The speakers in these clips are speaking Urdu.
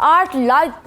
8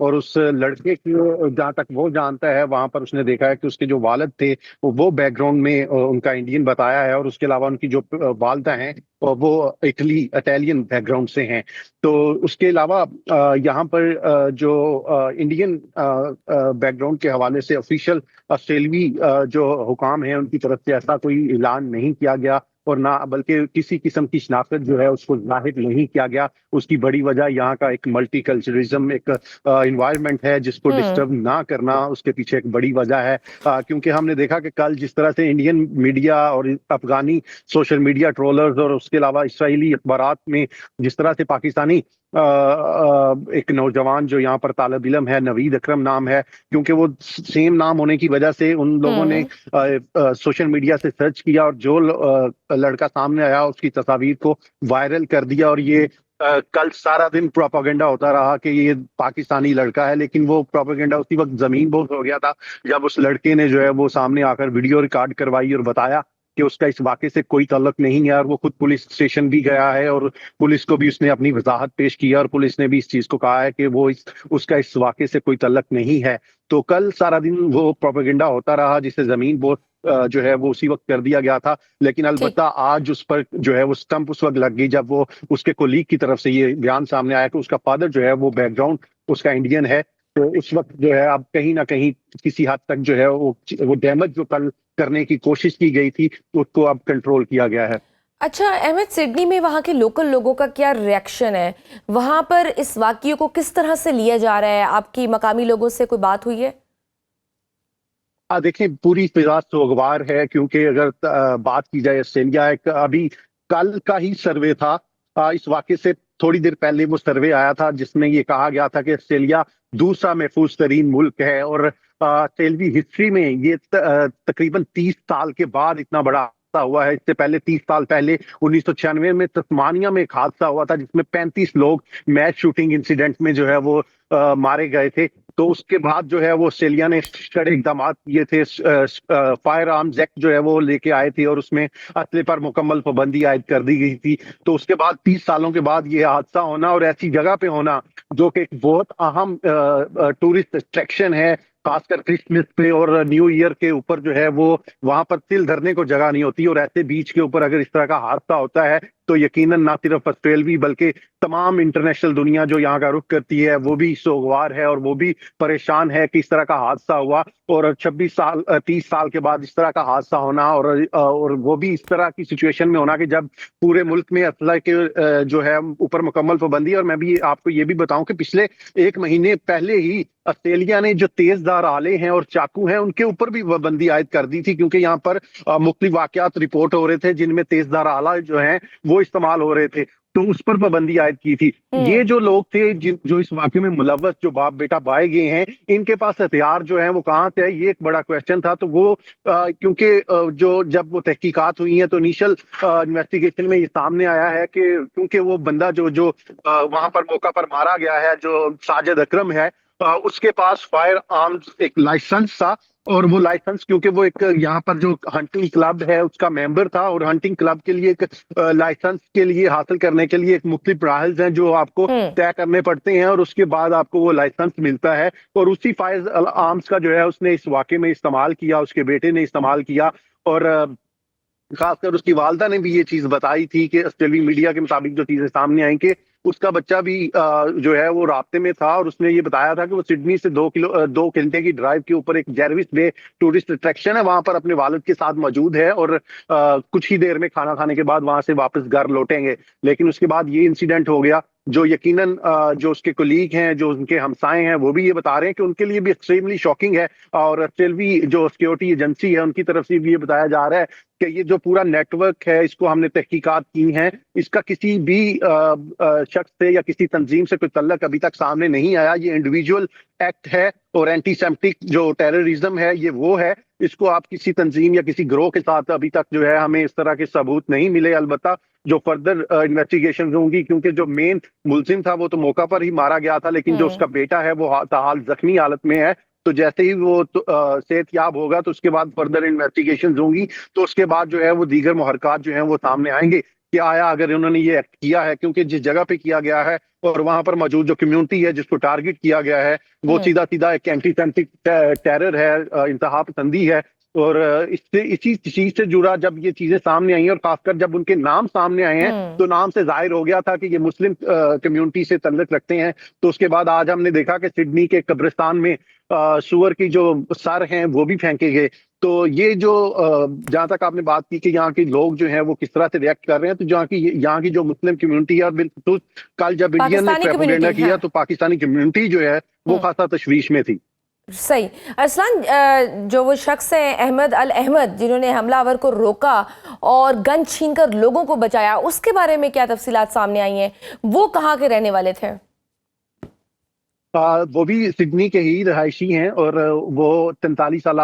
اور اس لڑکے کی جہاں تک وہ جانتا ہے وہاں پر اس نے دیکھا ہے کہ اس کے جو والد تھے وہ بیک گراؤنڈ میں ان کا انڈین بتایا ہے، اور اس کے علاوہ ان کی جو والدہ ہیں وہ اٹیلین بیک گراؤنڈ سے ہیں۔ تو اس کے علاوہ یہاں پر جو انڈین بیک گراؤنڈ کے حوالے سے آفیشیل آسٹریلوی جو حکام ہیں ان کی طرف سے ایسا کوئی اعلان نہیں کیا گیا، اور نہ بلکہ کسی قسم کی شناخت جو ہے اس کو ظاہر نہیں کیا گیا۔ اس کی بڑی وجہ یہاں کا ایک ملٹی کلچرزم، ایک انوائرمنٹ ہے جس کو ہوں ڈسٹرب نہ کرنا، اس کے پیچھے ایک بڑی وجہ ہے۔ کیونکہ ہم نے دیکھا کہ کل جس طرح سے انڈین میڈیا اور افغانی سوشل میڈیا ٹرولرز اور اس کے علاوہ اسرائیلی اخبارات میں جس طرح سے پاکستانی ایک نوجوان جو یہاں پر طالب علم ہے، نوید اکرم نام ہے، کیونکہ وہ سیم نام ہونے کی وجہ سے ان لوگوں نے ہوں سوشل میڈیا سے سرچ کیا اور جو لڑکا سامنے آیا اس کی تصاویر کو وائرل کر دیا، اور یہ کل سارا دن پروپیگنڈا ہوتا رہا کہ یہ پاکستانی لڑکا ہے، لیکن وہ پروپیگنڈا اسی وقت زمین بوس ہو گیا تھا جب اس لڑکے نے جو ہے وہ سامنے آ کر ویڈیو ریکارڈ کروائی اور بتایا کہ اس کا اس واقعے سے کوئی تعلق نہیں ہے، اور وہ خود پولیس اسٹیشن بھی گیا ہے اور پولیس کو بھی اس نے اپنی وضاحت پیش کی، اور پولیس نے بھی اس چیز کو کہا ہے کہ وہ اس کا اس واقعے سے کوئی تعلق نہیں ہے۔ تو کل سارا دن وہ پروپیگنڈا ہوتا رہا جسے زمین بوس جو ہے وہ اسی وقت کر دیا گیا تھا، لیکن ٹھیک البتہ آج اس پر جو ہے وہ سٹمپ اس وقت لگ گئی جب وہ اس کے کولیگ کی طرف سے یہ بیان سامنے آیا کہ اس کا فادر جو ہے وہ بیک گراؤنڈ اس کا انڈین ہے۔ تو اس وقت جو ہے اب کہیں نہ کہیں کسی حد تک جو ہے وہ ڈیمیج جو کل کرنے کی کوشش کی گئی تھی اس کو اب کنٹرول کیا گیا ہے۔ اچھا احمد، سڈنی میں وہاں کے لوکل لوگوں کا کیا ریئیکشن ہے؟ وہاں پر اس واقعے کو کس طرح سے لیا جا رہا ہے؟ آپ کی مقامی لوگوں سے کوئی بات ہوئی ہے؟ دیکھیں پوری فضا سوگوار ہے، کیونکہ اگر بات کی جائے آسٹریلیا ایک ابھی کل کا ہی سروے تھا، اس واقعے سے تھوڑی دیر پہلے وہ سروے آیا تھا جس میں یہ کہا گیا تھا کہ آسٹریلیا دوسرا محفوظ ترین ملک ہے، اور آسٹریلوی ہسٹری میں یہ تقریباً 30 سال کے بعد اتنا بڑا حادثہ ہوا ہے۔ اس سے پہلے 30 سال پہلے 1996 میں تسمانیہ میں ایک حادثہ ہوا تھا جس میں 35 لوگ میچ شوٹنگ انسیڈنٹ میں جو ہے وہ مارے گئے تھے۔ تو اس کے بعد جو ہے وہ آسٹریلیا نے کڑے اقدامات کیے تھے، فائر آرمز ایکٹ جو ہے وہ لے کے آئے تھے اور اس میں اسلحے پر مکمل پابندی عائد کر دی گئی تھی۔ تو اس کے بعد 30 سالوں کے بعد یہ حادثہ ہونا اور ایسی جگہ پہ ہونا جو کہ ایک بہت اہم ٹورسٹ اٹریکشن ہے، خاص کر کرسمس پہ اور نیو ایئر کے اوپر جو ہے وہ وہاں پر تل دھرنے کو جگہ نہیں ہوتی، اور ایسے بیچ کے اوپر اگر اس طرح کا حادثہ ہوتا ہے تو یقیناً نہ صرف آسٹریلوی بلکہ تمام انٹرنیشنل دنیا جو یہاں کا رخ کرتی ہے وہ بھی سوگوار ہے اور وہ بھی پریشان ہے کہ اس طرح کا حادثہ ہوا، اور 30 سال کے بعد اس طرح کا حادثہ ہونا، اور وہ بھی اس طرح کی سچویشن میں ہونا کہ جب پورے ملک میں اسلحے کے جو ہے اوپر مکمل پابندی۔ اور میں بھی آپ کو یہ بھی بتاؤں کہ پچھلے 1 مہینے پہلے ہی آسٹریلیا نے جو تیز دھار آلے ہیں اور چاقو ہیں ان کے اوپر بھی پابندی عائد کر دی تھی، کیونکہ یہاں پر مختلف واقعات رپورٹ ہو رہے تھے جن میں تیز دھار آلہ جو ہیں وہ استعمال ہو رہے تھے، تو اس پر پابندی عائد کی تھی۔ یہ جو لوگ تھے جو اس واقعے میں ملوث، جو باپ بیٹا پائے گئے ہیں، ان کے پاس ہتھیار جو ہیں وہ کہاں سے ہے، یہ ایک بڑا کویسچن تھا۔ تو وہ کیونکہ جب وہ تحقیقات ہوئی ہیں تو انیشل انویسٹیگیشن میں یہ سامنے آیا ہے کہ کیونکہ وہ بندہ جو وہاں پر موقع پر مارا گیا ہے، جو ساجد اکرم ہے، اس کے پاس فائر آرمز ایک لائسنس تھا، اور وہ لائسنس کیونکہ وہ ایک یہاں پر جو ہنٹنگ کلب ہے اس کا ممبر تھا، اور ہنٹنگ کلب کے لیے ایک لائسنس کے لیے حاصل کرنے کے لیے ایک مختلف مراحل ہیں جو آپ کو طے کرنے پڑتے ہیں، اور اس کے بعد آپ کو وہ لائسنس ملتا ہے، اور اسی فائر آرمز کا جو ہے اس نے اس واقعے میں استعمال کیا، اس کے بیٹے نے استعمال کیا، اور خاص کر اس کی والدہ نے بھی یہ چیز بتائی تھی کہ آسٹریلوی میڈیا کے مطابق جو چیزیں سامنے آئیں کہ اس کا بچہ بھی جو ہے وہ رابطے میں تھا، اور اس نے یہ بتایا تھا کہ وہ سڈنی سے 2 گھنٹے کی ڈرائیو کے اوپر ایک جیروس بے ٹورسٹ اٹریکشن ہے، وہاں پر اپنے والد کے ساتھ موجود ہے، اور کچھ ہی دیر میں کھانا کھانے کے بعد وہاں سے واپس گھر لوٹیں گے۔ لیکن اس کے بعد یہ انسیڈنٹ ہو گیا، جو یقیناً جو اس کے کولیگ ہیں، جو ان کے ہمسائے ہیں، وہ بھی یہ بتا رہے ہیں کہ ان کے لیے بھی ایکسٹریملی شاکنگ ہے، اور آسٹریلوی جو سیکورٹی ایجنسی ہے ان کی طرف سے بھی یہ بتایا جا رہا ہے کہ یہ جو پورا نیٹ ورک ہے اس کو ہم نے تحقیقات کی ہیں، اس کا کسی بھی شخص سے یا کسی تنظیم سے کوئی تعلق ابھی تک سامنے نہیں آیا۔ یہ انڈیویجول ایکٹ ہے، اور اینٹی سیمٹک جو ٹیررزم ہے یہ وہ ہے، اس کو آپ کسی تنظیم یا کسی گروہ کے ساتھ ابھی تک جو ہے ہمیں اس طرح کے ثبوت نہیں ملے۔ البتہ جو فردر انویسٹیگیشن ہوں گی، کیونکہ جو مین ملزم تھا وہ تو موقع پر ہی مارا گیا تھا، لیکن جو اس کا بیٹا ہے وہ تاحال زخمی حالت میں ہے، تو جیسے ہی وہ صحت یاب ہوگا تو اس کے بعد فردر انویسٹیگیشن ہوں گی، تو اس کے بعد جو ہے وہ دیگر محرکات جو ہیں وہ سامنے آئیں گے کہ آیا اگر انہوں نے یہ ایکٹ کیا ہے، کیونکہ جس جگہ پہ کیا گیا ہے اور وہاں پر موجود جو کمیونٹی ہے جس کو ٹارگٹ کیا گیا ہے وہ سیدھا سیدھا ایک اینٹی سیمیٹک ٹیرر ہے، انتہا پسندی ہے، اور اسی چیز سے جڑا جب یہ چیزیں سامنے آئی ہیں اور خاص کر جب ان کے نام سامنے آئے ہیں تو نام سے ظاہر ہو گیا تھا کہ یہ مسلم کمیونٹی سے تعلق رکھتے ہیں. تو اس کے بعد آج ہم نے دیکھا کہ سڈنی کے قبرستان میں سور کی جو سر ہیں وہ بھی پھینکے گئے. تو یہ جو جہاں تک آپ نے بات کی کہ یہاں کے لوگ جو ہیں وہ کس طرح سے ریئیکٹ کر رہے ہیں، تو یہاں کی جو مسلم کمیونٹی ہے، اور بالخصوص کل جب انڈین نے پروپیگنڈا کیا تو پاکستانی کمیونٹی جو ہے وہ خاصا تشویش میں تھی. صحیح. ارسلان، جو وہ شخص ہیں احمد الاحمد جنہوں نے حملہ آور کو روکا اور گن چھین کر لوگوں کو بچایا، اس کے بارے میں کیا تفصیلات سامنے آئی ہیں؟ وہ کہاں کے رہنے والے تھے؟ وہ بھی سڈنی کے ہی رہائشی ہیں، اور وہ 43 سالہ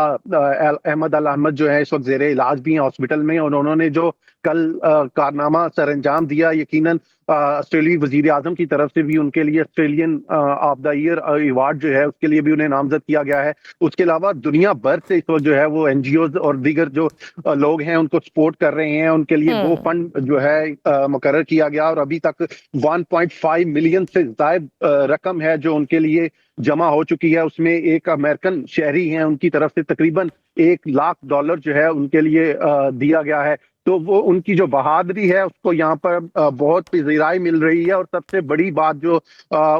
احمد الاحمد جو ہے اس وقت زیر علاج بھی ہیں ہاسپٹل میں، اور انہوں نے جو کل کارنامہ سر انجام دیا، یقیناً آسٹریلوی وزیر اعظم کی طرف سے بھی ان کے لیے Australian of the year award جو ہے اس کے لیے بھی انہیں نامزد کیا گیا ہے. اس کے علاوہ دنیا بھر سے اس وقت جو ہے وہ این جی اوز اور دیگر جو لوگ ہیں ان کو سپورٹ کر رہے ہیں. ان کے لیے وہ فنڈ جو ہے مقرر کیا گیا، اور ابھی تک 1.5 ملین سے زائد رقم ہے جو ان کے لیے جمع ہو چکی ہے. اس میں ایک امریکن شہری ہیں، ان کی طرف سے تقریباً $1,00,000 جو ہے ان کے لیے دیا گیا ہے. تو وہ ان کی جو بہادری ہے اس کو یہاں پر بہت پذیرائی مل رہی ہے. اور سب سے بڑی بات جو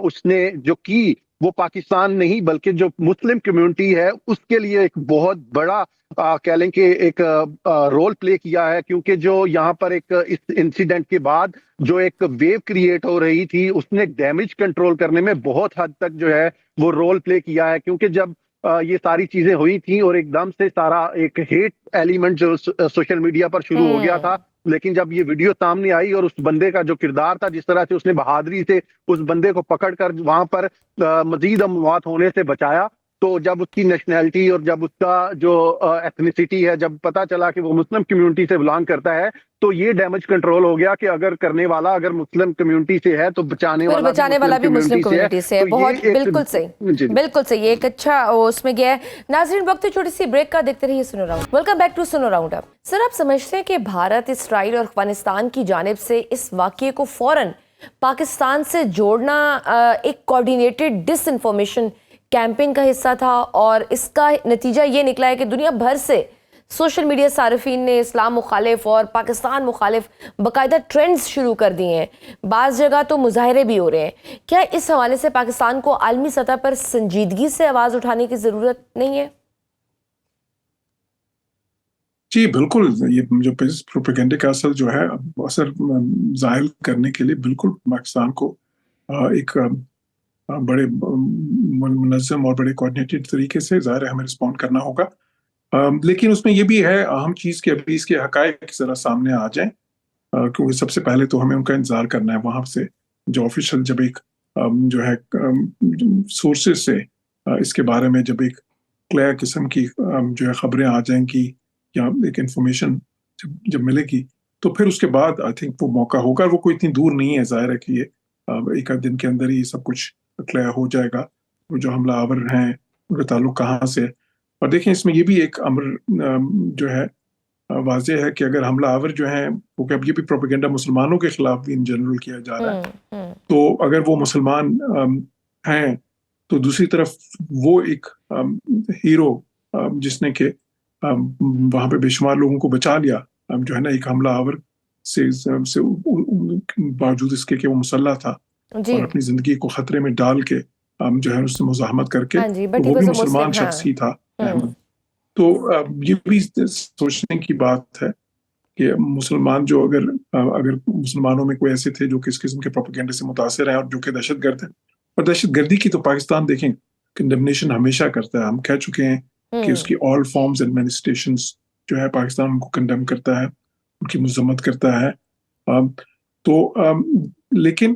اس نے جو کی وہ پاکستان نہیں بلکہ جو مسلم کمیونٹی ہے اس کے لیے ایک بہت بڑا کہہ لیں کہ ایک رول پلے کیا ہے، کیونکہ جو یہاں پر ایک اس انسیڈنٹ کے بعد جو ایک ویو کریٹ ہو رہی تھی اس نے ڈیمیج کنٹرول کرنے میں بہت حد تک جو ہے وہ رول پلے کیا ہے. کیونکہ جب یہ ساری چیزیں ہوئی تھیں اور ایک دم سے سارا ایک ہیٹ ایلیمنٹ جو سوشل میڈیا پر شروع ہو گیا تھا، لیکن جب یہ ویڈیو سامنے آئی اور اس بندے کا جو کردار تھا، جس طرح سے اس نے بہادری سے اس بندے کو پکڑ کر وہاں پر مزید اموات ہونے سے بچایا، تو جب اس کی نیشنلٹی اور جب اس کا جو ایتھنیسٹی ہے جب پتا چلا کہ وہ مسلم کمیونٹی سے بلانگ کرتا ہے، تو یہ ڈیمیج کنٹرول ہو گیا کہ اگر کرنے والا اگر مسلم کمیونٹی سے ہے تو بچانے والا بھی مسلم کمیونٹی سے ہے. بہت بالکل صحیح، بالکل صحیح. ایک اچھا اس میں گیا ہے. ناظرین، وقت چھوٹی سی بریک کا، دیکھتے رہیے سنو راؤنڈ. ویلکم بیک ٹو سنو راؤنڈ اپ. سر، آپ سمجھتے ہیں کہ بھارت، اسرائیل اور افغانستان کی جانب سے اس واقعے کو فوراً پاکستان سے جوڑنا ایک کوارڈینیٹڈ ڈس انفارمیشن کیمپین کا حصہ تھا، اور اس کا نتیجہ یہ نکلا ہے کہ دنیا بھر سے سوشل میڈیا صارفین نے اسلام مخالف اور پاکستان مخالف باقاعدہ ٹرینڈز شروع کر دیے ہیں. بعض جگہ تو مظاہرے بھی ہو رہے ہیں. کیا اس حوالے سے پاکستان کو عالمی سطح پر سنجیدگی سے آواز اٹھانے کی ضرورت نہیں ہے؟ جی بالکل. یہ جو پروپیگنڈے کا اثر جو ہے اثر ظاہر کرنے کے لیے بالکل پاکستان کو ایک بڑے منظم اور بڑے کوارڈینیٹڈ طریقے سے ظاہر ہمیں رسپونڈ کرنا ہوگا. لیکن اس میں یہ بھی ہے اہم چیز کہ ابھی اس کے حقائق ذرا سامنے آ جائیں، کیونکہ سب سے پہلے تو ہمیں ان کا انتظار کرنا ہے وہاں سے جو آفیشیل جب ایک جو ہے سورسز سے اس کے بارے میں جب ایک کلیئر قسم کی جو ہے خبریں آ جائیں گی یا ایک انفارمیشن جب ملے گی، تو پھر اس کے بعد آئی تھنک وہ موقع ہوگا. وہ کوئی اتنی دور نہیں ہے، ظاہر ہے کہ یہ ایک آدھ دن کے اندر ہی سب کچھ کلیئر ہو جائے گا. وہ جو حملہ آور ہیں ان کا تعلق کہاں سے. اور دیکھیں اس میں یہ بھی ایک امر جو ہے واضح ہے کہ اگر حملہ آور جو ہیں وہ کہ اب یہ بھی پروپیگنڈا مسلمانوں کے خلاف بھی ان جنرل کیا جا رہا ہے، تو اگر وہ مسلمان ہیں تو دوسری طرف وہ ایک ہیرو جس نے کہ وہاں پہ بے شمار لوگوں کو بچا لیا جو ہے نا ایک حملہ آور سے باوجود اس کے کہ وہ مسلح تھا اور اپنی زندگی کو خطرے میں ڈال کے جو ہے اس سے مزاحمت کر کے وہ بھی مسلمان شخص ہی تھا. تو یہ بھی سوچنے کی بات ہے کہ مسلمان جو اگر مسلمانوں میں کوئی ایسے تھے جو کس قسم کے پروپیگنڈے سے متاثر ہیں اور جو کہ دہشت گرد ہیں، اور دہشت گردی کی تو پاکستان دیکھیں کنڈمنیشن ہمیشہ کرتا ہے. ہم کہہ چکے ہیں کہ اس کی آل فارمز اینڈ مینیفیسٹیشنز جو ہے پاکستان ان کو کنڈم کرتا ہے، ان کی مذمت کرتا ہے. تو لیکن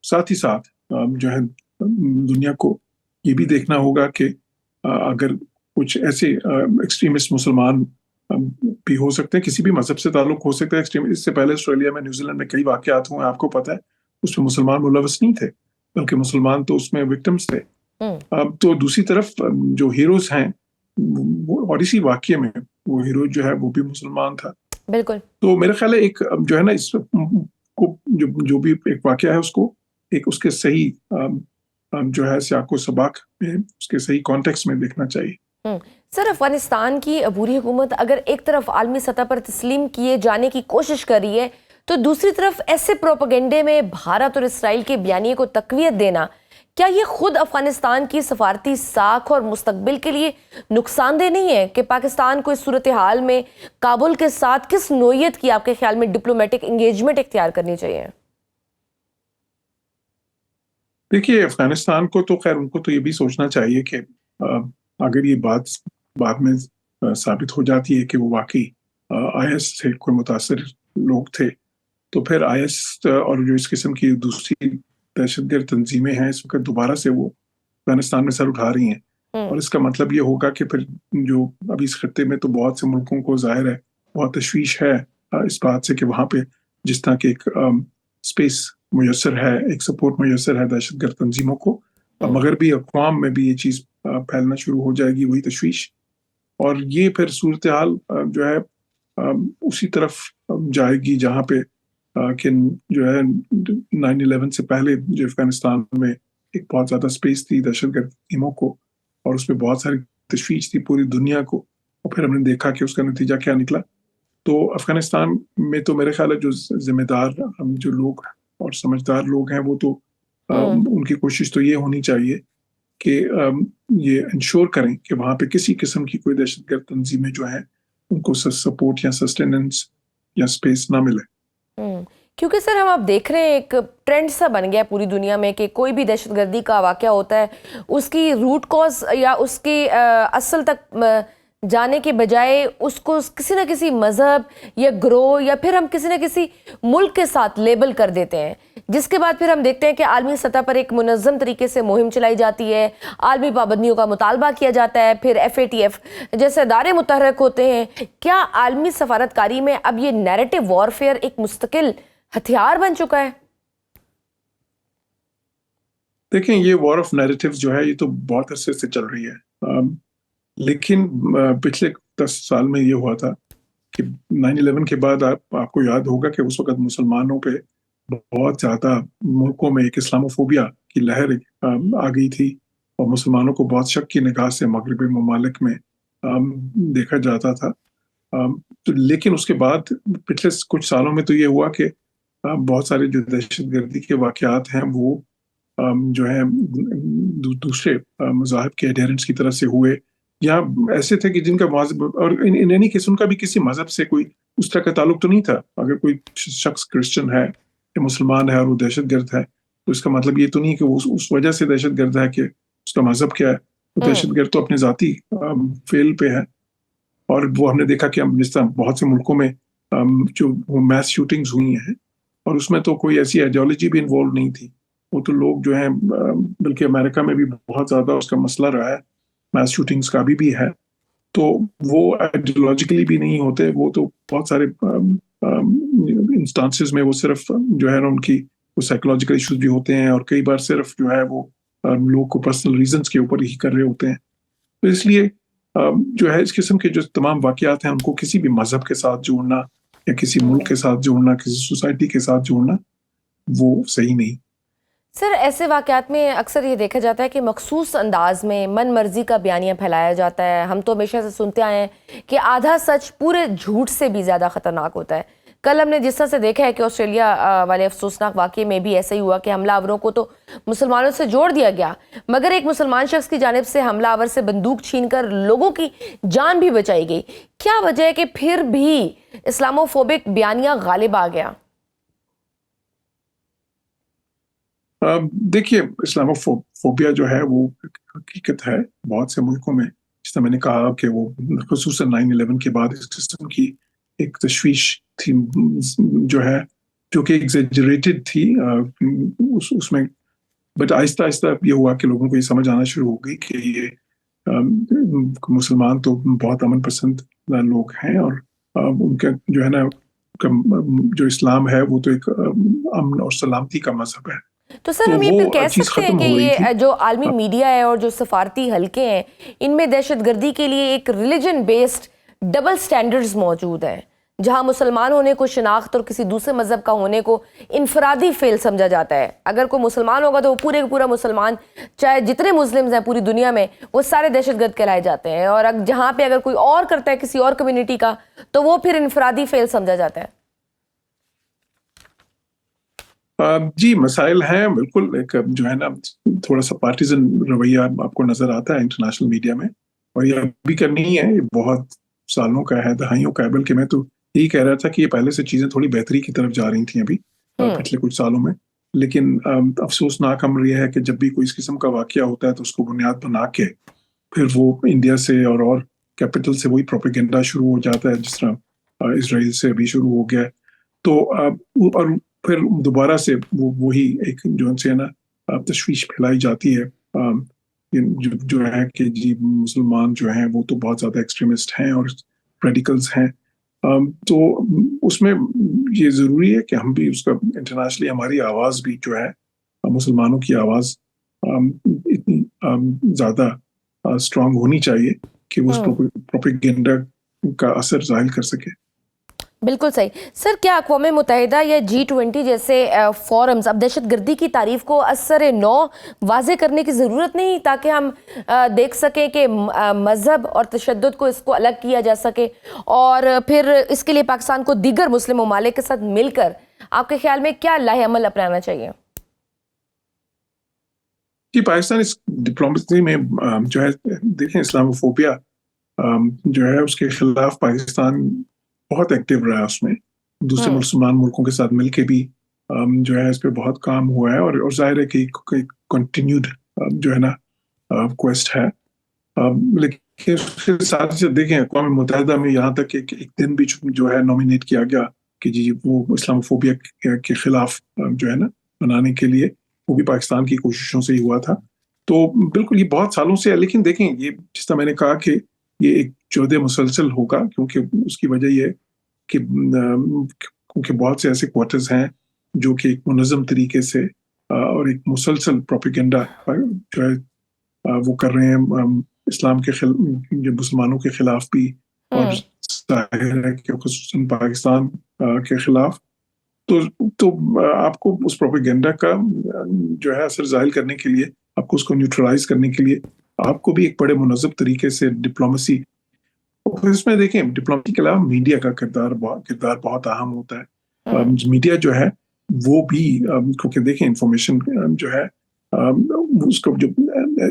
ساتھ ہی ساتھ جو ہے دنیا کو یہ بھی دیکھنا ہوگا کہ اگر کچھ ایسے ایکسٹریمسٹ مسلمان بھی ہو سکتے ہیں، کسی بھی مذہب سے تعلق ہو سکتا ہے. اس سے پہلے آسٹریلیا میں، نیوزی لینڈ میں کئی واقعات ہوئے، آپ کو پتہ ہے، اس میں مسلمان ملوث نہیں تھے بلکہ مسلمان تو اس میں وکٹمز تھے. تو دوسری طرف جو ہیروز ہیں اور اسی واقعے میں وہ ہیرو جو ہے وہ بھی مسلمان تھا. بالکل. تو میرا خیال ہے ایک جو ہے نا اس کو جو بھی ایک واقعہ ہے اس کو ایک اس کے صحیح جو ہے سیاق و سباق میں اس کے صحیح کانٹیکسٹ میں دیکھنا چاہیے. سر افغانستان کی عبوری حکومت اگر ایک طرف عالمی سطح پر تسلیم کیے جانے کی کوشش کر رہی ہے تو دوسری طرف ایسے پروپیگنڈے میں بھارت اور اسرائیل کے بیانیے کو تقویت دینا، کیا یہ خود افغانستان کی سفارتی ساکھ اور مستقبل کے لیے نقصان دہ نہیں ہے کہ پاکستان کو اس صورتحال میں کابل کے ساتھ کس نوعیت کی آپ کے خیال میں ڈپلومیٹک انگیجمنٹ اختیار کرنی چاہیے؟ دیکھیے افغانستان کو تو خیر ان کو تو یہ بھی سوچنا چاہیے کہ اگر یہ بات بعد میں ثابت ہو جاتی ہے کہ وہ واقعی آئی ایس سے کوئی متاثر لوگ تھے تو پھر آئی ایس اور جو اس قسم کی دوسری دہشت گرد تنظیمیں ہیں اس وقت دوبارہ سے وہ افغانستان میں سر اٹھا رہی ہیں اور اس کا مطلب یہ ہوگا کہ پھر جو ابھی اس خطے میں تو بہت سے ملکوں کو ظاہر ہے بہت تشویش ہے اس بات سے کہ وہاں پہ جس طرح کہ ایک اسپیس میسر ہے، ایک سپورٹ میسر ہے دہشت گرد تنظیموں کو، مغربی اقوام میں بھی یہ چیز پھیلنا شروع ہو جائے گی وہی تشویش، اور یہ پھر صورتحال جو ہے اسی طرف جائے گی جہاں پہ کہ جو ہے 9/11 سے پہلے جو افغانستان میں ایک بہت زیادہ اسپیس تھی دہشت گرد ٹیموں کو اور اس میں بہت ساری تشویش تھی پوری دنیا کو، اور پھر ہم نے دیکھا کہ اس کا نتیجہ کیا نکلا. تو افغانستان میں تو میرے خیال ہے جو ذمہ دار جو لوگ اور سمجھدار لوگ ہیں وہ تو ان کی کوشش تو یہ ہونی چاہیے کہ یہ انشور کریں کہ وہاں پہ کسی قسم کی کوئی دہشت گرد تنظیمیں جو ہیں ان کو سپورٹ یا سسٹیننس یا اسپیس نہ ملے. کیونکہ سر ہم اب دیکھ رہے ہیں ایک ٹرینڈ سا بن گیا پوری دنیا میں کہ کوئی بھی دہشت گردی کا واقعہ ہوتا ہے اس کی روٹ کاز یا اس کی اصل تک جانے کے بجائے اس کو کسی نہ کسی مذہب یا گروہ یا پھر ہم کسی نہ کسی ملک کے ساتھ لیبل کر دیتے ہیں، جس کے بعد پھر ہم دیکھتے ہیں کہ عالمی سطح پر ایک منظم طریقے سے مہم چلائی جاتی ہے، عالمی پابندیوں کا مطالبہ کیا جاتا ہے، پھر FATF جیسے ادارے متحرک ہوتے ہیں. کیا عالمی سفارتکاری میں اب یہ نیریٹو وارفیئر ایک مستقل ہتھیار بن چکا ہے؟ دیکھیں یہ وار آف نیریٹیوز جو ہے یہ تو بہت عرصے سے چل رہی ہے، لیکن پچھلے 10 سال میں یہ ہوا تھا کہ 9/11 کے بعد آپ کو یاد ہوگا کہ اس وقت مسلمانوں پہ بہت زیادہ ملکوں میں ایک اسلاموفوبیا کی لہر آ گئی تھی اور مسلمانوں کو بہت شک کی نگاہ سے مغربی ممالک میں دیکھا جاتا تھا. لیکن اس کے بعد پچھلے کچھ سالوں میں تو یہ ہوا کہ بہت سارے جو دہشت گردی کے واقعات ہیں وہ جو ہے دوسرے مذاہب کے ایڈیرنٹس کی طرف سے ہوئے یا ایسے تھے کہ جن کا مذہب اور ان قسم کا بھی کسی مذہب سے کوئی اس طرح کا تعلق تو نہیں تھا. اگر کوئی شخص کرسچن ہے یا مسلمان ہے اور وہ دہشت گرد ہے تو اس کا مطلب یہ تو نہیں کہ وہ اس وجہ سے دہشت گرد ہے کہ اس کا مذہب کیا ہے. وہ دہشت گرد تو اپنے ذاتی فعل پہ ہے، اور وہ ہم نے دیکھا کہ جس طرح بہت سے ملکوں میں جو میس شوٹنگز ہوئی ہیں اور اس میں تو کوئی ایسی آئیڈیالوجی بھی انوالو نہیں تھی، وہ تو لوگ جو ہیں بلکہ امریکہ میں بھی بہت زیادہ اس کا مسئلہ رہا ہے، میس شوٹنگز کا بھی ہے، تو وہ آئیڈیالوجیکلی بھی نہیں ہوتے، وہ تو بہت سارے انسٹانسز میں وہ صرف جو ہے نا ان کی وہ سائیکولوجیکل ایشوز بھی ہوتے ہیں اور کئی بار صرف جو ہے وہ لوگ کو پرسنل ریزنز کے اوپر ہی کر رہے ہوتے ہیں. تو اس لیے جو ہے اس قسم کے جو تمام واقعات ہیں ان کو کسی بھی مذہب کے ساتھ جوڑنا یا کسی ملک کے ساتھ جوڑنا، کسی سوسائٹی کے ساتھ جوڑنا وہ صحیح نہیں. سر ایسے واقعات میں اکثر یہ دیکھا جاتا ہے کہ مخصوص انداز میں من مرضی کا بیانیہ پھیلایا جاتا ہے. ہم تو ہمیشہ سے سنتے آئے ہیں کہ آدھا سچ پورے جھوٹ سے بھی زیادہ خطرناک ہوتا ہے. کل ہم نے جس طرح سے دیکھا ہے کہ آسٹریلیا والے افسوسناک واقعے میں بھی ایسا ہی ہوا کہ حملہ آوروں کو تو مسلمانوں سے جوڑ دیا گیا مگر ایک مسلمان شخص کی جانب سے حملہ آور سے بندوق چھین کر لوگوں کی جان بھی بچائی گئی. کیا وجہ ہے کہ پھر بھی اسلاموفوبک بیانیہ غالب آ گیا؟ دیکھیے اسلاموفوبیا جو ہے وہ حقیقت ہے بہت سے ملکوں میں، جس طرح میں نے کہا کہ وہ خصوصاً 9/11 کے بعد اس قسم کی ایک تشویش تھی جو ہے جو کہ ایگزیجریٹڈ تھی اس میں، بٹ آہستہ آہستہ یہ ہوا کہ لوگوں کو یہ سمجھ آنا شروع ہو گئی کہ یہ مسلمان تو بہت امن پسند لوگ ہیں اور ان کا جو ہے نا جو اسلام ہے وہ تو ایک امن اور سلامتی کا مذہب ہے. تو سر ہم یہ پھر کہہ سکتے ہیں کہ یہ جو عالمی میڈیا ہے اور جو سفارتی حلقے ہیں ان میں دہشت گردی کے لیے ایک ریلیجن بیسڈ ڈبل سٹینڈرڈز موجود ہیں، جہاں مسلمان ہونے کو شناخت اور کسی دوسرے مذہب کا ہونے کو انفرادی فعل سمجھا جاتا ہے. اگر کوئی مسلمان ہوگا تو وہ پورے کا پورا مسلمان، چاہے جتنے مسلمز ہیں پوری دنیا میں، وہ سارے دہشت گرد کہلائے جاتے ہیں. اور جہاں پہ اگر کوئی اور کرتا ہے کسی اور کمیونٹی کا تو وہ پھر انفرادی فعل سمجھا جاتا ہے. جی مسائل ہیں بالکل. ایک جو ہے نا تھوڑا سا پارٹیزن رویہ آپ کو نظر آتا ہے انٹرنیشنل میڈیا میں، اور یہ ابھی کا نہیں ہے، یہ بہت سالوں کا ہے، دہائیوں کا ہے. بلکہ میں تو یہی کہہ رہا تھا کہ یہ پہلے سے چیزیں تھوڑی بہتری کی طرف جا رہی تھیں ابھی پچھلے کچھ سالوں میں. لیکن افسوسناک امر یہ ہے کہ جب بھی کوئی اس قسم کا واقعہ ہوتا ہے تو اس کو بنیاد بنا کے پھر وہ انڈیا سے اور کیپٹل سے وہی پروپیگنڈا شروع ہو جاتا ہے، جس طرح اسرائیل سے ابھی شروع ہو گیا ہے. تو اور پھر دوبارہ سے وہی ایک جو ہے نا تشویش پھیلائی جاتی ہے جو ہے کہ جی مسلمان جو ہیں وہ تو بہت زیادہ ایکسٹریمسٹ ہیں اور ریڈیکلز ہیں. تو اس میں یہ ضروری ہے کہ ہم بھی اس کا انٹرنیشنلی ہماری آواز بھی جو ہے مسلمانوں کی آواز اتنی زیادہ اسٹرانگ ہونی چاہیے کہ وہ اس پروپیگنڈا کا اثر ظاہر کر سکے. بالکل صحیح. سر، کیا اقوام متحدہ یا G20 جیسے فورمز اب دہشت گردی کی تعریف کو اثر نو واضح کرنے کی ضرورت نہیں تاکہ ہم دیکھ سکیں کہ مذہب اور تشدد کو اس کو الگ کیا جا سکے، اور پھر اس کے لیے پاکستان کو دیگر مسلم ممالک کے ساتھ مل کر آپ کے خیال میں کیا لاہ عمل اپنانا چاہیے؟ جی پاکستان اس ڈپلومیسی میں جو ہے دیکھیں اسلاموفوبیا جو ہے اس کے خلاف پاکستان بہت ایکٹیو رہا ہے. اس میں دوسرے مسلمان ملکوں کے ساتھ مل کے بھی جو ہے اس پہ بہت کام ہوا ہے، اور ظاہر ہے کہ کنٹینیوڈ جو ہے نا کویسٹ ہے. لیکن اس کے ساتھ سے دیکھیں اقوام متحدہ میں یہاں تک کہ ایک دن بھی جو ہے نومینیٹ کیا گیا کہ جی وہ اسلاموفوبیا کے خلاف جو ہے نا بنانے کے لیے، وہ بھی پاکستان کی کوششوں سے ہی ہوا تھا. تو بالکل یہ بہت سالوں سے ہے. لیکن دیکھیں یہ جس طرح میں نے کہا کہ یہ ایک جہد مسلسل ہوگا، کیونکہ اس کی وجہ یہ کہ کیونکہ بہت سے ایسے کوارٹرز ہیں جو کہ ایک منظم طریقے سے اور ایک مسلسل پروپیگنڈا جو ہے وہ کر رہے ہیں اسلام کے مسلمانوں کے خلاف بھی، اور ظاہر ہے کہ خصوصاً پاکستان کے خلاف. تو آپ کو اس پروپیگنڈا کا جو ہے اثر ظاہر کرنے کے لیے، آپ کو اس کو نیوٹرلائز کرنے کے لیے آپ کو بھی ایک بڑے منظم طریقے سے ڈپلومیسی، اس میں دیکھیں ڈپلومیسی کے علاوہ میڈیا کا کردار بہت اہم ہوتا ہے. میڈیا جو ہے وہ بھی کیونکہ دیکھیں انفارمیشن جو ہے اس کو جو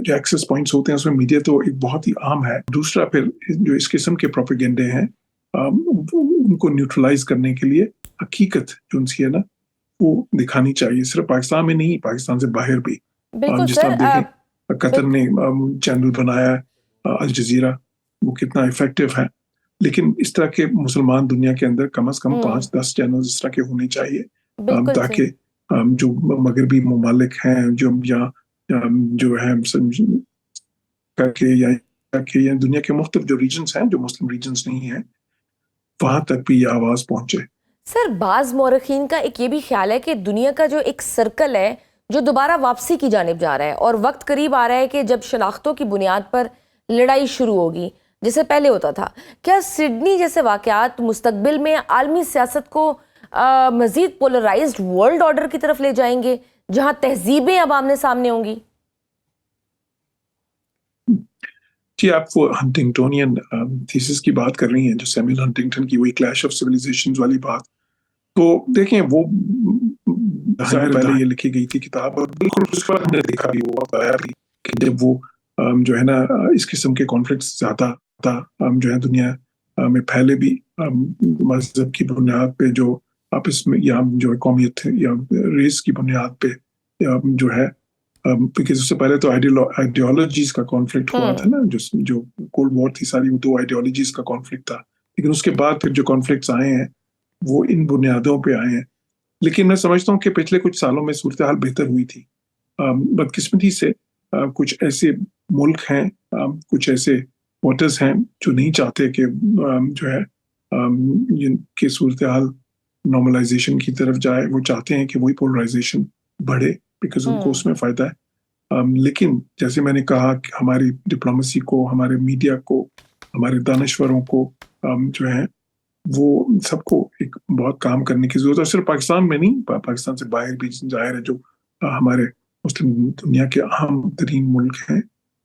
ایکسس پوائنٹس ہوتے ہیں اس میں میڈیا تو ایک بہت ہی اہم ہے. دوسرا پھر جو اس قسم کے پروپیگنڈے ہیں ان کو نیوٹرلائز کرنے کے لیے حقیقت جو ان کی ہے نا وہ دکھانی چاہیے، صرف پاکستان میں نہیں، پاکستان سے باہر بھی. جس طرح دیکھیں قطر نے چینل بنایا الجزیرہ، وہ کتنا افیکٹو ہے. لیکن اس طرح کے مسلمان دنیا کے اندر کم از کم 5-10 چینل اس طرح کے ہونے چاہیے تاکہ جو مغربی ممالک ہیں جو ہے یا دنیا کے مختلف جو ریجنز ہیں جو مسلم ریجنز نہیں ہیں وہاں تک بھی یہ آواز پہنچے. سر، بعض مورخین کا ایک یہ بھی خیال ہے کہ دنیا کا جو ایک سرکل ہے جو دوبارہ واپسی کی جانب جا رہا ہے، اور وقت قریب آ رہا ہے کہ جب شناختوں کی بنیاد پر لڑائی شروع ہوگی جیسے پہلے ہوتا تھا. کیا سڈنی جیسے واقعات مستقبل میں عالمی سیاست کو مزید پولرائزڈ ورلڈ آرڈر کی طرف لے جائیں گے جہاں تہذیبیں اب آمنے سامنے ہوں گی؟ جی آپ وہ ہنٹنگٹونین تھیسس کی بات کر رہی ہیں، جو سیموئل ہنٹنگٹن کی وہی کلیش آف سویلائزیشنز والی بات. تو دیکھیں وہ پہلے یہ لکھی گئی تھی کتاب، اور بالکل اس پر ہم نے دیکھا بھی وہ بتایا بھی کہ جب وہ جو ہے نا اس قسم کے کانفلکٹس زیادہ جو ہے دنیا میں پھیلے بھی مذہب کی بنیاد پہ جو آپس میں یا جو قومیت یا ریس کی بنیاد پہ جو ہے، کیونکہ اس سے پہلے تو آئیڈیالوجیز کا کانفلکٹ ہوا تھا نا، جو کولڈ وار تھی ساری، وہ 2 آئیڈیالوجیز کا کانفلکٹ تھا. لیکن اس کے بعد پھر جو کانفلکٹس آئے ہیں وہ ان بنیادوں پہ آئے ہیں. لیکن میں سمجھتا ہوں کہ پچھلے کچھ سالوں میں صورتحال بہتر ہوئی تھی. بدقسمتی سے کچھ ایسے ملک ہیں، کچھ ایسے ووٹرز ہیں جو نہیں چاہتے کہ جو ہے جن کی صورتحال نارملائزیشن کی طرف جائے. وہ چاہتے ہیں کہ وہی پولرائزیشن بڑھے بیکاز ان کو اس میں فائدہ ہے. لیکن جیسے میں نے کہا کہ ہماری ڈپلومیسی کو، ہمارے میڈیا کو، ہمارے دانشوروں کو جو ہے وہ سب کو ایک بہت کام کرنے کی ضرورت ہے. صرف پاکستان میں نہیں, پاکستان سے باہر بھی ظاہر ہے جو ہمارے مسلم دنیا کے اہم ترین ملک ہیں,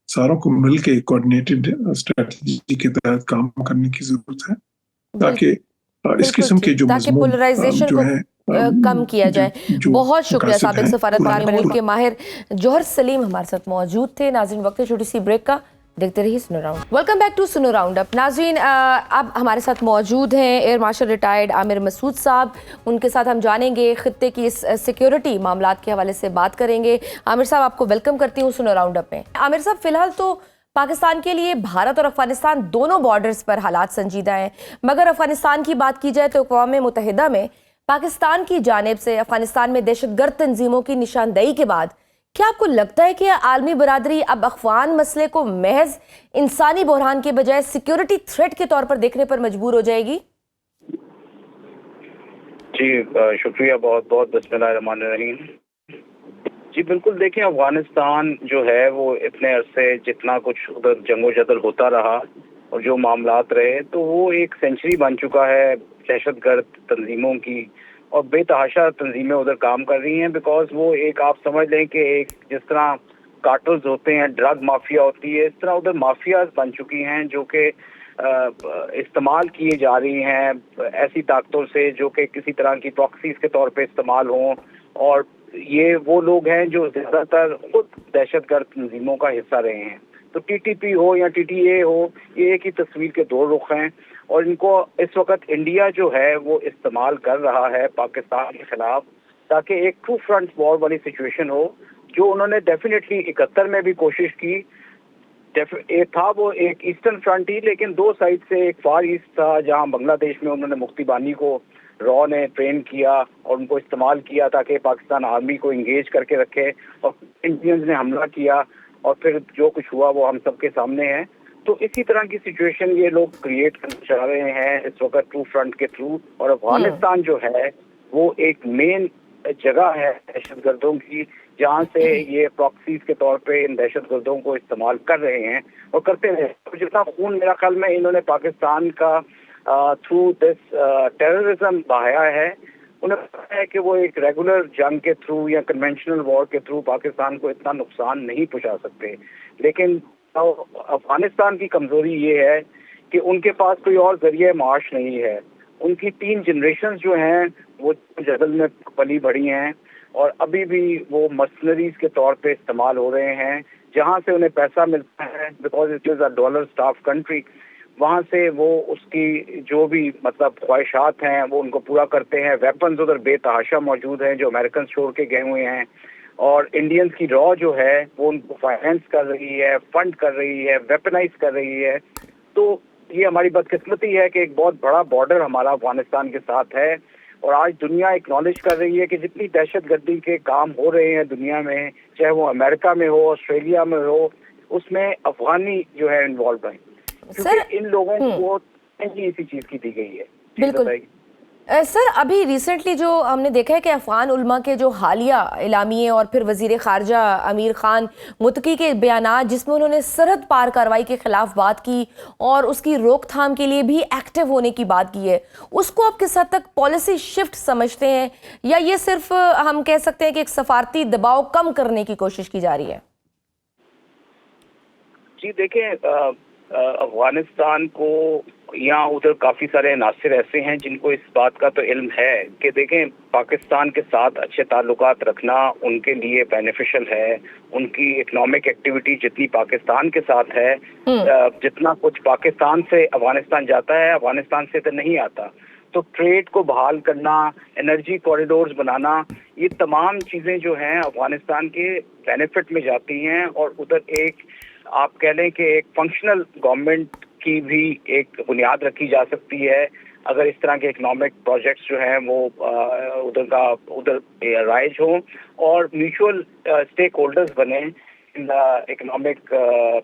ساروں کو مل کے کوآرڈینیٹڈ اسٹریٹجی کے تحت کام کرنے کی ضرورت ہے تاکہ اس قسم کے جو تاکہ مضمون پولرائزیشن جو کو ہیں کم کیا جائے. بہت شکریہ. سابق سفارتکار ملک کے ماہر جوہر سلیم ہمارے ساتھ موجود تھے. ناظرین وقت ہے چھوٹی سی بریک کا, دیکھتے رہیے سنو راؤنڈ. ویلکم بیک ٹو سنو راؤنڈ اپ. ناظرین اب ہمارے ساتھ موجود ہیں ایئر مارشل ریٹائرڈ عامر مسعود صاحب. ان کے ساتھ ہم جانیں گے خطے کی سیکیورٹی معاملات کے حوالے سے بات کریں گے. عامر صاحب آپ کو ویلکم کرتی ہوں سنو راؤنڈ اپ میں. عامر صاحب فی الحال تو پاکستان کے لیے بھارت اور افغانستان دونوں بارڈرز پر حالات سنجیدہ ہیں, مگر افغانستان کی بات کی جائے تو اقوام متحدہ میں پاکستان کی جانب سے افغانستان میں دہشت گرد تنظیموں کی نشاندہی کے بعد کیا آپ کو لگتا ہے کہ عالمی برادری اب افغان مسئلے کو محض انسانی بحران کے بجائے سیکیورٹی تھریٹ کے طور پر دیکھنے پر مجبور ہو جائے گی؟ جی شکریہ بہت بہت. بسم اللہ الرحمن الرحیم. جی بالکل, دیکھیں افغانستان جو ہے وہ اتنے عرصے جتنا کچھ ادھر جنگ و جدل ہوتا رہا اور جو معاملات رہے تو وہ ایک سینچری بن چکا ہے دہشت گرد تنظیموں کی, اور بے تحاشا تنظیمیں ادھر کام کر رہی ہیں. بیکاز وہ ایک آپ سمجھ لیں کہ ایک جس طرح کارٹلز ہوتے ہیں, ڈرگ مافیا ہوتی ہے, اس طرح ادھر مافیاز بن چکی ہیں جو کہ استعمال کیے جا رہی ہیں ایسی طاقتوں سے جو کہ کسی طرح کی پراکسیز کے طور پہ استعمال ہوں. اور یہ وہ لوگ ہیں جو زیادہ تر خود دہشت گرد تنظیموں کا حصہ رہے ہیں. تو ٹی ٹی پی ہو یا ٹی ٹی اے ہو, یہ ایک ہی تصویر کے دو رخ ہیں, اور ان کو اس وقت انڈیا جو ہے وہ استعمال کر رہا ہے پاکستان کے خلاف تاکہ ایک ٹرو فرنٹ وار والی سچویشن ہو, جو انہوں نے ڈیفینیٹلی 71 میں بھی کوشش کی. تھا وہ ایک ایسٹرن فرنٹ ہی, لیکن دو سائڈ سے ایک فار ایسٹ تھا جہاں بنگلہ دیش میں انہوں نے مفتی بانی کو را نے ٹرین کیا اور ان کو استعمال کیا تاکہ پاکستان آرمی کو انگیج کر کے رکھے, اور انڈینز نے حملہ کیا اور پھر جو کچھ ہوا وہ ہم سب کے سامنے ہے. تو اسی طرح کی سچویشن یہ لوگ کریٹ کرنا چاہ رہے ہیں اس وقت ٹرو فرنٹ کے تھرو. اور افغانستان جو ہے وہ ایک مین جگہ ہے دہشت گردوں کی جہاں سے یہ پراکسیز کے طور پہ ان دہشت گردوں کو استعمال کر رہے ہیں اور کرتے رہے. جتنا خون میرا خیال میں انہوں نے پاکستان کا تھرو دس ٹیررزم بہایا ہے, انہیں پتا ہے کہ وہ ایک ریگولر جنگ کے تھرو یا کنونشنل وار کے تھرو پاکستان کو اتنا نقصان نہیں پہنچا سکتے. لیکن افغانستان کی کمزوری یہ ہے کہ ان کے پاس کوئی اور ذریعہ معاش نہیں ہے. ان کی 3 جنریشنز جو ہیں وہ جدل میں پلی بڑھی ہیں اور ابھی بھی وہ مرسنریز کے طور پہ استعمال ہو رہے ہیں. جہاں سے انہیں پیسہ ملتا ہے because it is a dollar staff country, وہاں سے وہ اس کی جو بھی مطلب خواہشات ہیں وہ ان کو پورا کرتے ہیں. ویپنز ادھر بے تحاشا موجود ہیں جو امریکن چھوڑ کے گئے ہوئے ہیں, اور انڈینز کی را جو ہے وہ ان کو فائنینس کر رہی ہے, فنڈ کر رہی ہے, ویپنائز کر رہی ہے. تو یہ ہماری بدقسمتی ہے کہ ایک بہت بڑا بارڈر ہمارا افغانستان کے ساتھ ہے, اور آج دنیا ایکنالج کر رہی ہے کہ جتنی دہشت گردی کے کام ہو رہے ہیں دنیا میں, چاہے وہ امریکہ میں ہو, آسٹریلیا میں ہو, اس میں افغانی جو ہے انوالو ہیں, کیونکہ ان لوگوں کو اسی چیز کی دی گئی ہے. بالکل سر, ابھی ریسنٹلی جو ہم نے دیکھا ہے کہ افغان علماء کے جو حالیہ اعلامیے اور پھر وزیر خارجہ امیر خان متقی کے بیانات جس میں انہوں نے سرحد پار کارروائی کے خلاف بات کی اور اس کی روک تھام کے لیے بھی ایکٹیو ہونے کی بات کی ہے, اس کو آپ کس حد تک پالیسی شفٹ سمجھتے ہیں یا یہ صرف ہم کہہ سکتے ہیں کہ ایک سفارتی دباؤ کم کرنے کی کوشش کی جا رہی ہے؟ جی دیکھیں, افغانستان کو یہاں ادھر کافی سارے عناصر ایسے ہیں جن کو اس بات کا تو علم ہے کہ دیکھیں پاکستان کے ساتھ اچھے تعلقات رکھنا ان کے لیے بینیفیشل ہے. ان کی اکنامک ایکٹیویٹی جتنی پاکستان کے ساتھ ہے, جتنا کچھ پاکستان سے افغانستان جاتا ہے افغانستان سے تو نہیں آتا. تو ٹریڈ کو بحال کرنا, انرجی کوریڈورز بنانا, یہ تمام چیزیں جو ہیں افغانستان کے بینیفٹ میں جاتی ہیں, اور ادھر ایک آپ کہہ لیں کہ ایک فنکشنل گورنمنٹ کی بھی ایک بنیاد رکھی جا سکتی ہے اگر اس طرح کے اکنامک پروجیکٹس جو ہیں وہ ادھر رائج ہوں اور میوچل اسٹیک ہولڈرز بنے ان economic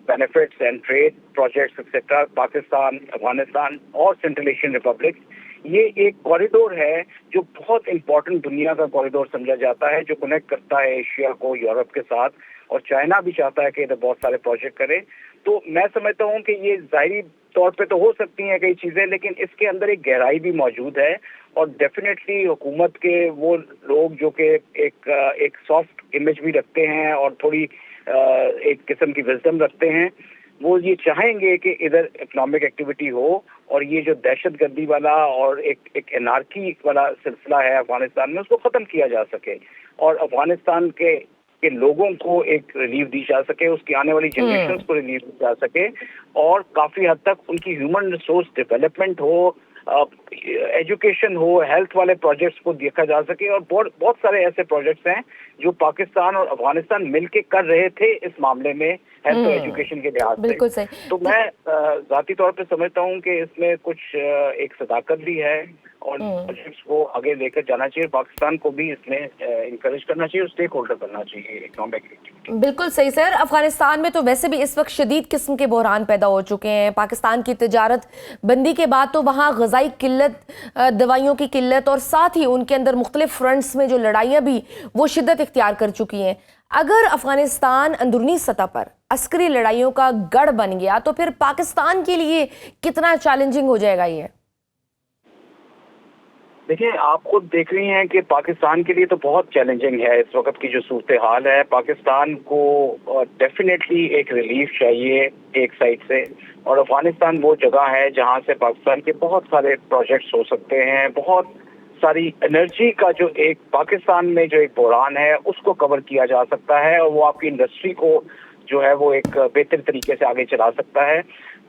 benefits and trade projects etcetera. Pakistan, Afghanistan اور سینٹرل ایشین ریپبلک یہ ایک کوریڈور ہے جو بہت امپورٹنٹ دنیا کا کوریڈور سمجھا جاتا ہے, جو کنیکٹ کرتا ہے ایشیا کو یورپ کے ساتھ, اور چائنا بھی چاہتا ہے کہ ادھر بہت سارے پروجیکٹ کرے. تو میں سمجھتا ہوں کہ یہ ظاہری طور پہ تو ہو سکتی ہیں کئی چیزیں، لیکن اس کے اندر ایک گہرائی بھی موجود ہے، اور ڈیفینیٹلی حکومت کے وہ لوگ جو کہ ایک سافٹ امیج بھی رکھتے ہیں اور تھوڑی ایک قسم کی وزڈم رکھتے ہیں، وہ یہ چاہیں گے کہ ادھر اکنامک ایکٹیویٹی ہو اور یہ جو دہشت گردی والا اور ایک انارکی والا سلسلہ ہے افغانستان میں اس کو ختم کیا جا سکے، اور افغانستان کے لوگوں کو ایک ریلیف دی جا سکے، اس کی آنے والی جنریشنز کو ریلیف دی جا سکے، اور کافی حد تک ان کی ہیومن ریسورس ڈیولپمنٹ ہو، ایجوکیشن ہو، ہیلتھ والے پروجیکٹس کو دیکھا جا سکے، اور بہت سارے ایسے پروجیکٹس ہیں جو پاکستان اور افغانستان مل کے کر رہے تھے اس معاملے میں ہیلتھ اور ایجوکیشن کے لحاظ سے۔ بالکل صحیح۔ تو میں ذاتی طور پہ سمجھتا ہوں کہ اس میں کچھ ایک صداقت بھی ہے، اور پروجیکٹس کو آگے لے کر جانا چاہیے، پاکستان کو بھی اس میں انکریج کرنا چاہیے، اسٹیک ہولڈر کرنا چاہیے اکنامک ایکٹیویٹی۔ بالکل صحیح سر۔ افغانستان میں تو ویسے بھی اس وقت شدید قسم کے بحران پیدا ہو چکے ہیں، پاکستان کی تجارت بندی کے بعد تو وہاں غذائی قلت، دوائیوں کی قلت، اور ساتھ ہی ان کے اندر مختلف فرنٹس میں جو لڑائیاں بھی وہ شدت اختیار کر چکی ہیں۔ اگر افغانستان اندرونی سطح پر عسکری لڑائیوں کا گڑھ بن گیا تو پھر پاکستان کے لیے کتنا چیلنجنگ ہو جائے گا یہ؟ دیکھیں، آپ خود دیکھ رہی ہیں کہ پاکستان کے لیے تو بہت چیلنجنگ ہے اس وقت کی جو صورتحال ہے۔ پاکستان کو ڈیفینیٹلی ایک ریلیف چاہیے ایک سائڈ سے، اور افغانستان وہ جگہ ہے جہاں سے پاکستان کے بہت سارے پروجیکٹس ہو سکتے ہیں، بہت ساری انرجی کا جو ایک پاکستان میں جو ایک بحران ہے اس کو کور کیا جا سکتا ہے، اور وہ آپ کی انڈسٹری کو جو ہے وہ ایک بہتر طریقے سے آگے چلا سکتا ہے۔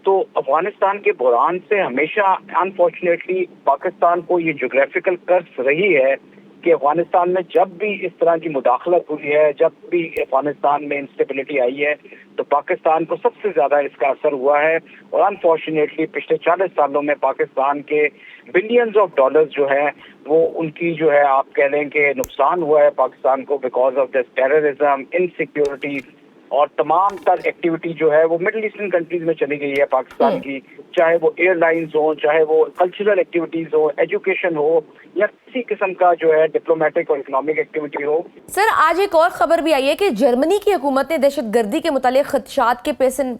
تو افغانستان کے بحران سے ہمیشہ انفارچونیٹلی پاکستان کو یہ جغرافیکل کرس رہی ہے کہ افغانستان میں جب بھی اس طرح کی مداخلت ہوئی ہے، جب بھی افغانستان میں انسٹیبلٹی آئی ہے، تو پاکستان کو سب سے زیادہ اس کا اثر ہوا ہے، اور انفارچونیٹلی پچھلے 40 سالوں میں پاکستان کے بلینز آف ڈالرز جو ہے وہ ان کی جو ہے آپ کہہ لیں کہ نقصان ہوا ہے پاکستان کو because of this terrorism, insecurity, اور تمام تر ایکٹیویٹی جو ہے وہ مڈل ایسٹرن کنٹریز میں چلی گئی ہے پاکستان کی، چاہے وہ ایئر لائنز ہوں، چاہے وہ کلچرل ایکٹیویٹیز ہو، ایجوکیشن ہو، یا کسی قسم کا جو ہے ڈپلومیٹک اور اکنامک ایکٹیویٹی ہو۔ سر، آج ایک اور خبر بھی آئی ہے کہ جرمنی کی حکومت نے دہشت گردی کے متعلق خدشات کے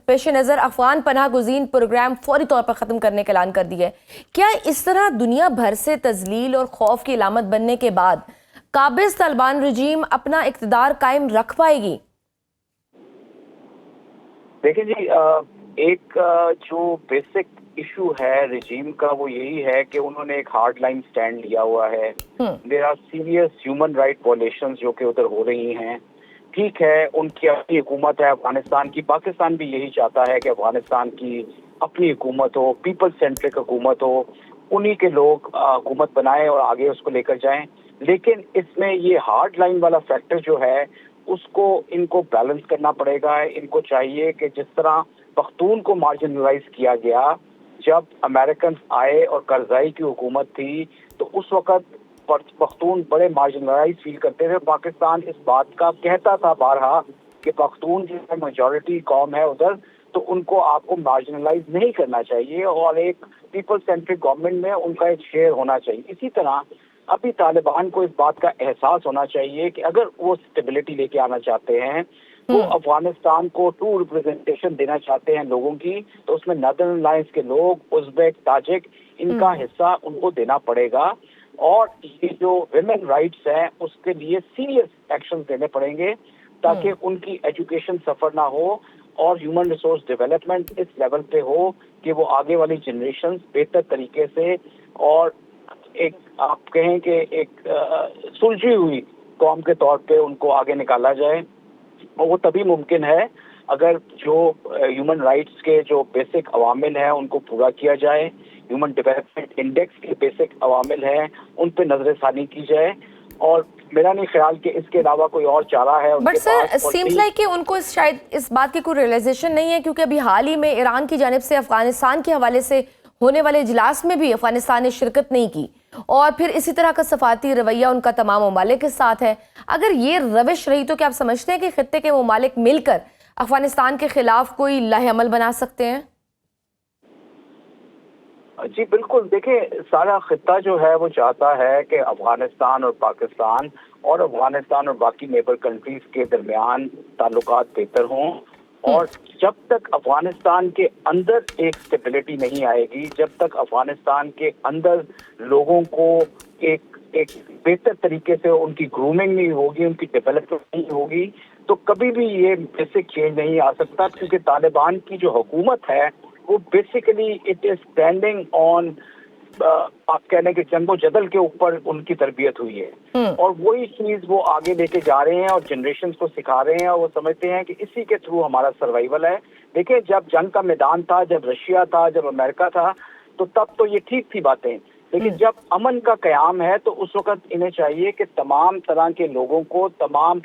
پیش نظر افغان پناہ گزین پروگرام فوری طور پر ختم کرنے کا اعلان کر دیا ہے۔ کیا اس طرح دنیا بھر سے تذلیل اور خوف کی علامت بننے کے بعد قابض طالبان رجیم اپنا اقتدار قائم رکھ پائے گی؟ دیکھیں جی، ایک جو بیسک ایشو ہے رجیم کا وہ یہی ہے کہ انہوں نے ایک ہارڈ لائن سٹینڈ لیا ہوا ہے۔ There are serious human right violations جو کہ ادھر ہو رہی ہیں۔ ٹھیک ہے، ان کی اپنی حکومت ہے افغانستان کی، پاکستان بھی یہی چاہتا ہے کہ افغانستان کی اپنی حکومت ہو، پیپل سینٹرک حکومت ہو، انہی کے لوگ حکومت بنائیں اور آگے اس کو لے کر جائیں، لیکن اس میں یہ ہارڈ لائن والا فیکٹر جو ہے اس کو ان کو بیلنس کرنا پڑے گا۔ ان کو چاہیے کہ جس طرح پختون کو مارجنلائز کیا گیا جب امریکنز آئے اور کرزائی کی حکومت تھی، تو اس وقت پختون بڑے مارجنلائز فیل کرتے تھے۔ پاکستان اس بات کا کہتا تھا بارہا کہ پختون جو میجورٹی قوم ہے ادھر، تو ان کو آپ کو مارجنلائز نہیں کرنا چاہیے، اور ایک پیپل سینٹرک گورنمنٹ میں ان کا ایک شیئر ہونا چاہیے۔ اسی طرح ابھی طالبان کو اس بات کا احساس ہونا چاہیے کہ اگر وہ اسٹیبلٹی لے کے آنا چاہتے ہیں، وہ افغانستان کو ٹرو ریپرزنٹیشن دینا چاہتے ہیں لوگوں کی، تو اس میں نادرن الائنس کے لوگ، ازبیک، تاجک، ان کا حصہ ان کو دینا پڑے گا، اور یہ جو ویمن رائٹس ہیں اس کے لیے سیریس ایکشن دینے پڑیں گے تاکہ ان کی ایجوکیشن سفر نہ ہو اور ہیومن ریسورس ڈیولپمنٹ اس لیول پہ ہو کہ وہ آگے والی جنریشن بہتر طریقے سے اور ایک آپ کہیں کہ ایک سلجھی ہوئی قوم کے طور پہ ان کو آگے نکالا جائے، اور وہ تبھی ممکن ہے اگر جو ہیومن رائٹس کے جو بیسک عوامل ہیں ان کو پورا کیا جائے، ہیومن ڈیولپمنٹ انڈیکس کے بیسک عوامل ہیں ان پہ نظر ثانی کی جائے، اور میرا نہیں خیال کہ اس کے علاوہ کوئی اور چارہ ہے ان کے پاس۔ بٹ سر، سیمز لائک کہ ان کو شاید اس بات کی کوئی ریئلائزیشن نہیں ہے، کیونکہ ابھی حال ہی میں ایران کی جانب سے افغانستان کے حوالے سے ہونے والے اجلاس میں بھی افغانستان نے شرکت نہیں کی، اور پھر اسی طرح کا سفارتی رویہ ان کا تمام ممالک کے ساتھ ہے۔ اگر یہ روش رہی تو کیا آپ سمجھتے ہیں کہ خطے کے ممالک مل کر افغانستان کے خلاف کوئی لاہ عمل بنا سکتے ہیں؟ جی بالکل، دیکھیں سارا خطہ جو ہے وہ چاہتا ہے کہ افغانستان اور پاکستان اور افغانستان اور باقی نیبر کنٹریز کے درمیان تعلقات بہتر ہوں، اور جب تک افغانستان کے اندر ایک اسٹیبلٹی نہیں آئے گی، جب تک افغانستان کے اندر لوگوں کو ایک بہتر طریقے سے ان کی گرومنگ نہیں ہوگی، ان کی ڈیولپمنٹ نہیں ہوگی، تو کبھی بھی یہ بیسک چینج نہیں آ سکتا. کیونکہ طالبان کی جو حکومت ہے وہ basically it is standing on آپ کہہ لیں کہ جنگ و جدل کے اوپر ان کی تربیت ہوئی ہے، اور وہی چیز وہ آگے لے کے جا رہے ہیں اور جنریشنز کو سکھا رہے ہیں، اور وہ سمجھتے ہیں کہ اسی کے تھرو ہمارا سروائیول ہے. دیکھیں جب جنگ کا میدان تھا، جب رشیا تھا، جب امریکہ تھا، تو تب تو یہ ٹھیک تھی باتیں، لیکن جب امن کا قیام ہے تو اس وقت انہیں چاہیے کہ تمام طرح کے لوگوں کو، تمام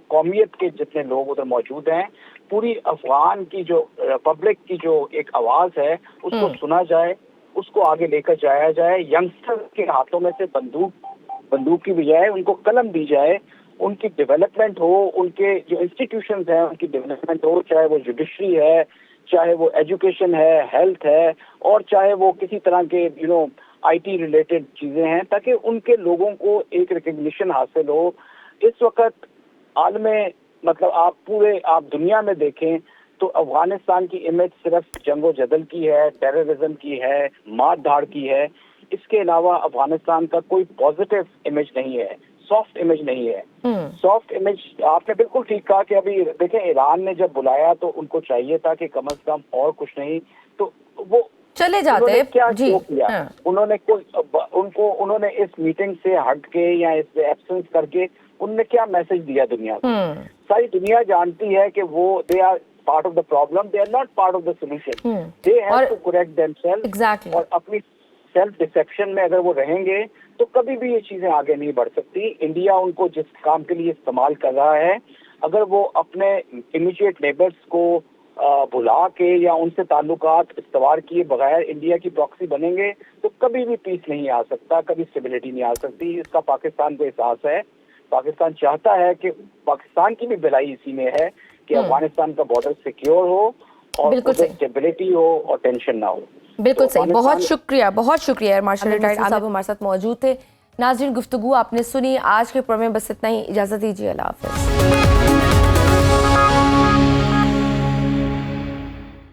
قومیت کے جتنے لوگ ادھر موجود ہیں، پوری افغان کی جو ریپبلک کی جو ایک آواز ہے اس کو سنا جائے، اس کو آگے لے کر جایا جائے. ینگسٹر کے ہاتھوں میں سے بندوق کی بجائے ان کو قلم دی جائے، ان کی ڈیولپمنٹ ہو، ان کے جو انسٹیٹیوشنز ہیں ان کی ڈیولپمنٹ ہو، چاہے وہ جوڈیشری ہے، چاہے وہ ایجوکیشن ہے، ہیلتھ ہے، اور چاہے وہ کسی طرح کے آئی ٹی ریلیٹڈ چیزیں ہیں، تاکہ ان کے لوگوں کو ایک ریکگنیشن حاصل ہو. اس وقت عالم مطلب آپ دنیا میں دیکھیں تو افغانستان کی امیج صرف جنگ و جدل کی ہے، ٹیررزم کی ہے، مار دھاڑ کی ہے. اس کے علاوہ افغانستان کا کوئی پازیٹیو امیج نہیں ہے، سافٹ امیج نہیں ہے. سافٹ امیج آپ نے بالکل ٹھیک کہا کہ ابھی دیکھیں ایران نے جب بلایا تو ان کو چاہیے تھا کہ کم از کم اور کچھ نہیں تو وہ چلے جاتے کیا جی شو کیا، انہوں نے اس میٹنگ سے ہٹ کے یا اس سے ایبسنس کر کے انہوں نے کیا میسج دیا دنیا کو؟ ساری دنیا جانتی ہے کہ وہ they are part of the problem, they are not part of the solution. They have to correct them self, اور اپنی سیلف ڈسپشن میں اگر وہ رہیں گے تو کبھی بھی یہ چیزیں آگے نہیں بڑھ سکتی. انڈیا ان کو جس کام کے لیے استعمال کر رہا ہے، اگر وہ اپنے امیڈیٹ نیبرز کو بلا کے یا ان سے تعلقات استوار کیے بغیر انڈیا کی پراکسی بنیں گے تو کبھی بھی پیس نہیں آ سکتا، کبھی اسٹیبلٹی نہیں آ سکتی. اس کا پاکستان کو احساس ہے. پاکستان چاہتا ہے کہ پاکستان کی بھی بھلائی اسی میں ہے کہ افغانستان کا بارڈر سیکیور ہو اور اسٹیبلٹی ہو اور ٹینشن نہ ہو. بالکل صحیح. بہت شکریہ ایئر مارشل ریٹائرڈ صاحب ہمارے ساتھ موجود تھے. ناظرین گفتگو آپ نے سنی. آج کے پروگرام میں بس اتنا ہی. اجازت دیجیے. اللہ حافظ.